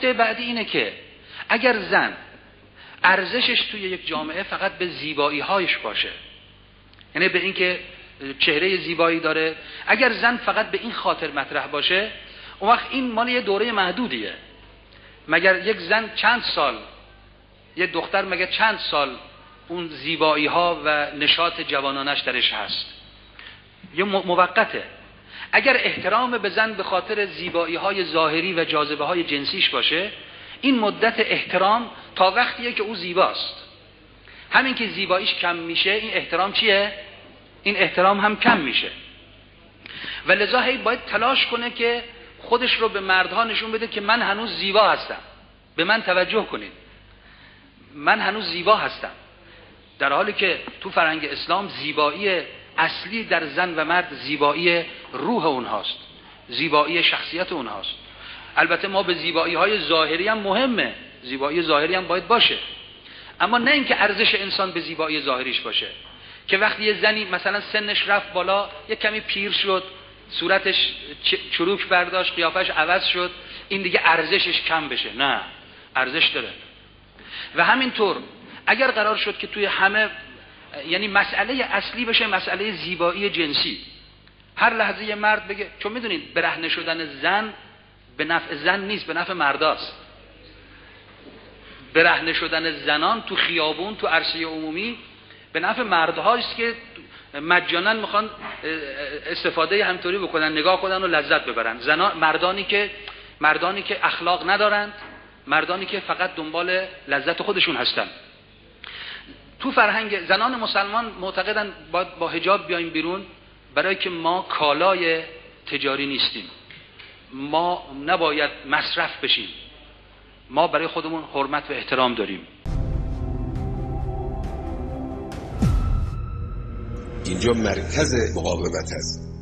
نکته بعدی اینه که اگر زن ارزشش توی یک جامعه فقط به زیبایی‌هایش باشه، یعنی به اینکه چهره زیبایی داره، اگر زن فقط به این خاطر مطرح باشه، اون وقت این مال یه دوره محدودیه. مگر یک زن چند سال، یک دختر مگر چند سال اون زیبایی‌ها و نشاط جوانانش درش هست؟ یه موقته. اگر احترام به زن به خاطر زیبایی‌های ظاهری و جاذبه‌های جنسیش باشه، این مدت احترام تا وقتیه که او زیباست. همین که زیباییش کم میشه، این احترام چیه؟ این احترام هم کم میشه. و لذا هی باید تلاش کنه که خودش رو به مردها نشون بده که من هنوز زیبا هستم، به من توجه کنید، من هنوز زیبا هستم. در حالی که تو فرهنگ اسلام زیبایی اصلی در زن و مرد زیبایی روح اونهاست، زیبایی شخصیت اونهاست. البته ما به زیبایی های ظاهری هم مهمه، زیبایی ظاهری هم باید باشه، اما نه اینکه ارزش انسان به زیبایی ظاهریش باشه که وقتی یه زنی مثلا سنش رفت بالا، یه کمی پیر شد، صورتش چروک برداشت، قیافش عوض شد، این دیگه ارزشش کم بشه. نه، ارزش داره. و همینطور اگر قرار شد که توی همه، یعنی مسئله اصلی بشه مسئله زیبایی جنسی، هر لحظه یه مرد بگه، چون میدونید برهنه شدن زن به نفع زن نیست، به نفع مرداست. برهنه شدن زنان تو خیابون، تو عرصه عمومی به نفع مردهاست که مجانا میخوان استفاده همطوری بکنن، نگاه کنن و لذت ببرن. زنان، مردانی که اخلاق ندارند، مردانی که فقط دنبال لذت خودشون هستن. تو فرهنگ زنان مسلمان معتقدن باید با حجاب بیایم بیرون، برای که ما کالای تجاری نیستیم، ما نباید مصرف بشیم، ما برای خودمون حرمت و احترام داریم. اینجا مرکز مقاومت است.